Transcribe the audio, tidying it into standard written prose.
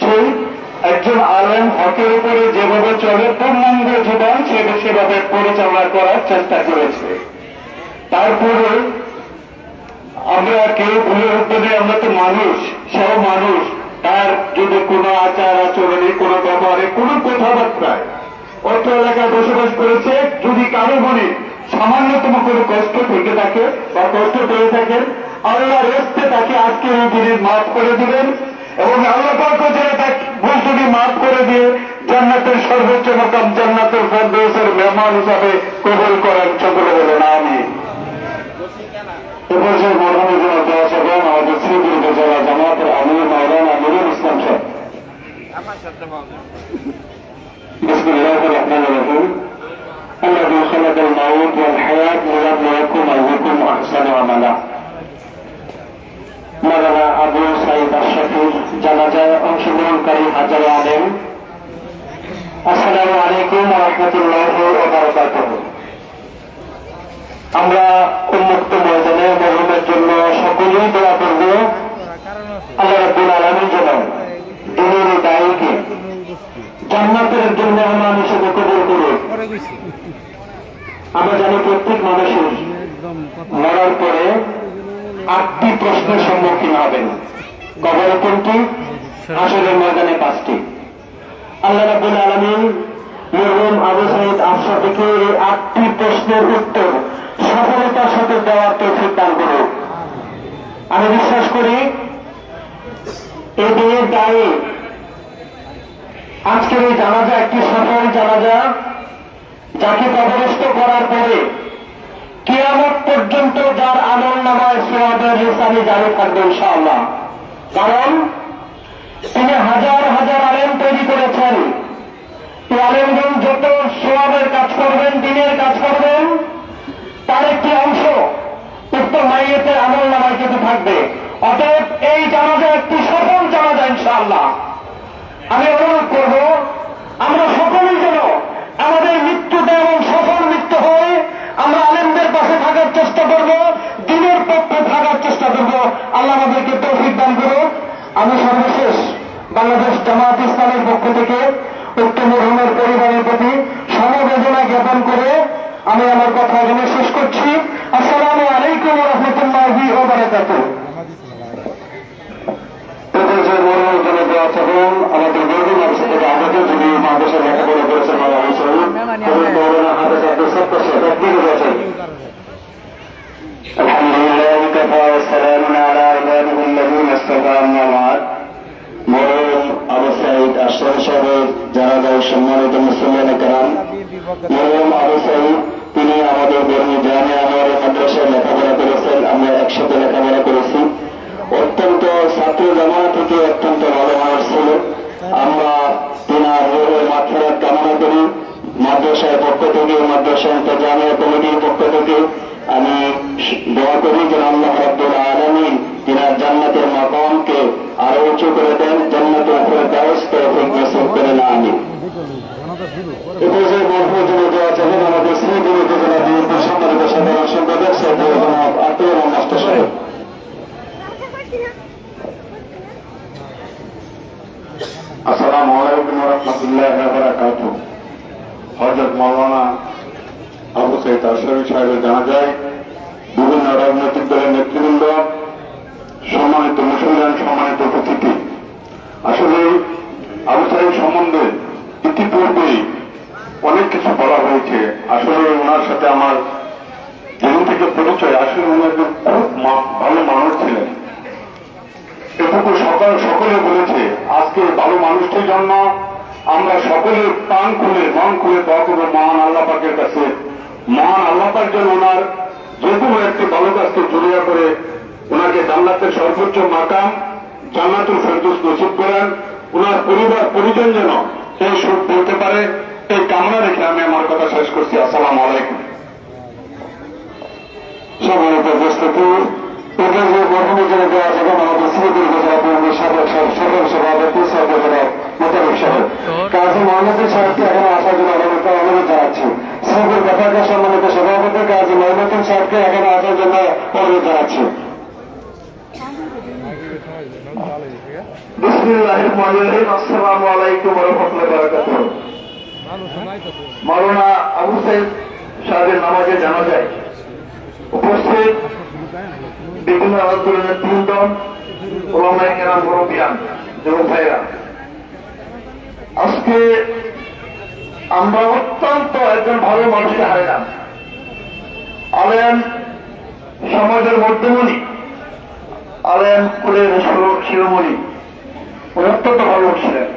সেই একজন আলেম হকের উপরে যেভাবে চলে পূর্ণাঙ্গ জীবন সেভাবে পরিচালনা করার চেষ্টা করেছে। তারপরে আমরা কেউ ভুলে উঠবো যে আমরা তো মানুষ, সব মানুষ। তার যদি কোনো আচার আচরণে, কোনো ব্যবহারে, কোনো কথাবার্তায় অর্থ এলাকায় বসবাস করেছে, যদি কারো মনে সামান্যতম কোনো কষ্ট থেকে থাকে বা কষ্ট পেয়ে থাকেন, আল্লাহর রাস্তে তাকে আজকের এই দিনে মাফ করে দিবেন এবং আল্লাহ পাক যেন তাকে ভুলটি মাফ করে দিয়ে জান্নাতের সর্বোচ্চ মাকাম জান্নাতুল ফেরদৌসের মেহমান হিসাবে কবুল করেন। সকলে বলেন আমিন। এবছর মরহুমের জন্য দোয়া করবেন আমাদের শ্রীপুর উপজেলা জামাতের আমির মাওলানা নুরুল ইসলাম সাহেব। বিসমিল্লাহির রহমানির রহিম। الذي خلق الموت والحياة ليبلوكم أيكم أحسن عملا। মাওলানা আবু সাঈদ আশরাফির জানাজায় অংশগ্রহণকারী হাজারে আলেম, আসসালামু আলাইকুম ওয়া রাহমাতুল্লাহি ওয়া বারাকাতুহু। আমরা উন্মুক্ত ময়দানে মরহুমের জন্য সকলেই দোয়া করব, আল্লাহ রাব্বুল আলামিন যেন দিনের দায়ীকে জান্নাতের একজন মেহমান হিসেবে কবুল করুন। আমরা জানি প্রত্যেক মানুষের মরার পরে 8টি প্রশ্নের সম্মুখীন হবেন। কবরে কোনটি? হাসরের ময়দানে 5টি। আল্লাহ রাব্বুল আলামিন মরহুম আবু সাঈদ আশরাফিকে এই 8টি প্রশ্নের উত্তর সফলতার সাথে দেওয়ার তৌফিক দান করুন। আমি বিশ্বাস করি এই দিনের দায়ে আজকের এই জানাজা একটি সফল জানাজা, যাকে কবরস্থ করার পরে কিয়ামত পর্যন্ত যার আমলনামায় সওয়াবের হিসাবে জারি থাকবে ইনশাআল্লাহ। কারণ তিনি হাজার হাজার আলেম তৈরি করেছেন। এই আলেমগণ যত সওয়াবের কাজ করবেন, দিনের কাজ করবেন, তার একটি অংশ উক্ত মাইয়েতের আমলনামায় কিন্তু থাকবে। অতএব এই জানাজা একটি সফল জানাজা ইনশাআল্লাহ। আমি অনুরোধ করব আমরা সকলেই যেন আমাদের মৃত্যুতে এবং সফল মৃত্যু হয়ে আমরা আলেমদের পাশে থাকার চেষ্টা করব, দিনের পক্ষে থাকার চেষ্টা করব। আল্লাহ আমাদেরকে তৌফিক দান করুন। আমি সর্বশেষ বাংলাদেশ জামাত ইসলামের পক্ষ থেকে উক্ত মরহুমের পরিবারের প্রতি সমবেদনা জ্ঞাপন করে আমি আমার কথা এখানে শেষ করছি। আসসালামু আলাইকুম ওয়া রাহমাতুল্লাহি ওয়া বারাকাতুহু। আমাদের গর্বী মানুষ থেকে আমাদের যিনি মাদ্রাসা লেখাপড়া করেছেন মরহুম আবু সাঈদ আশরাফ সাহেবের জানাজায় সম্মানিত মুসলিয়ানে কেরাম, মরহুম আবু সাঈদ তিনি আমাদের গর্বী জামে আনোয়ার মাদ্রাসায় লেখাপড়া করেছেন। আমরা একসাথে লেখাপড়া করেছি। অত্যন্ত ছাত্র জামানা থেকে অত্যন্ত ভালো মানুষ ছিল। আমরা তিনার রোহের মাগফিরাত কামনা করি। মাদ্রাসার পক্ষ থেকে, মাদ্রাসা জামিয়া কমিটির পক্ষ থেকে আমি দোয়া করি যেন আল্লাহ রাব্বুল আলামিন তিনার জান্নাতের মাকামকে আরো উঁচু করে দেন, জান্নাতুল ফেরদাউস তৌফিক নসিব করেন। আমিন। উপজেলা মরহুমের জন্য দোয়া চাইবেন আমাদের শ্রীপুর উপজেলা বিএনপির সম্মানিত সাধারণ সম্পাদক সৈয়দ জনাব আতিউর রহমান মাস্টার সাহেব। আসসালামু আলাইকুম ওয়া রাহমাতুল্লাহি ওয়া বারাকাতুহু। হযরত মাওলানা আবু সাঈদ আশরাফি সাহেবের জানাজায় বিভিন্ন রাজনৈতিক দলের নেতৃবৃন্দ, সম্মানিত মুসলিম, সম্মানিত উপস্থিতি, আসলে আবু সাঈদ সম্বন্ধে ইতিপূর্বেই অনেক কিছু বলা হয়েছে। আসলে ওনার সাথে আমার যেদিন থেকে পরিচয়, আসলে উনি একজন খুব ভালো মানুষ ছিলেন। এটুকু সকলে বলেছে। আজকে ভালো মানুষটির জন্য আমরা সকলে প্রাণ খুলে মন খুলে দোয়া করবো মহান আল্লাহ পাকের কাছে। মহান আল্লাহ পাক যেন ওনার যে কোনো একটি ভালো কাজকে জড়িয়ে করে ওনাকে জান্নাতের সর্বোচ্চ মাকাম জান্নাতুল ফেরদৌস নসিব করেন। ওনার পরিবার পরিজন যেন এই সুখ বলতে পারে, এই কামনা রেখে আমি আমার কথা শেষ করছি। আসসালামু আলাইকুম। সম্মানিত উপস্থিতি, মরহুমের জন্য দেওয়া যাবেন আমাদের শ্রীপুর উপজেলা বিএনপির সাধারণ সভাপতি সর্বজনাব মোতালেব সাহেব। কাজী মোহাম্মদ সাহেবকে এখানে আসার জন্য অনুরোধ জানাচ্ছি। শ্রীপুর ব্যাপারকে সম্মানিত সভাপতি কাজী মোহাম্মদ সাহেবকে এখানে আসার জন্য অনুরোধ জানাচ্ছি। বিসমিল্লাহির রহমানির রহিম। আসসালামু আলাইকুম ওয়া রাহমাতুল্লাহি ওয়া বারাকাতুহু। মাওলানা আবু সাইদ সাহেবের নামাজে জানাজায় উপস্থিত বিভিন্ন আন্দোলনের তিনজন ওলামায়ে কেরাম, মুরব্বিয়ান, যুবক ভাইরা, আজকে আমরা অত্যন্ত একজন ভালো মানুষকে হারালাম। আলেম সমাজের মধ্যমণি, আলেম কুলের শিরোমণি, অত্যন্ত ভালো ছিলেন।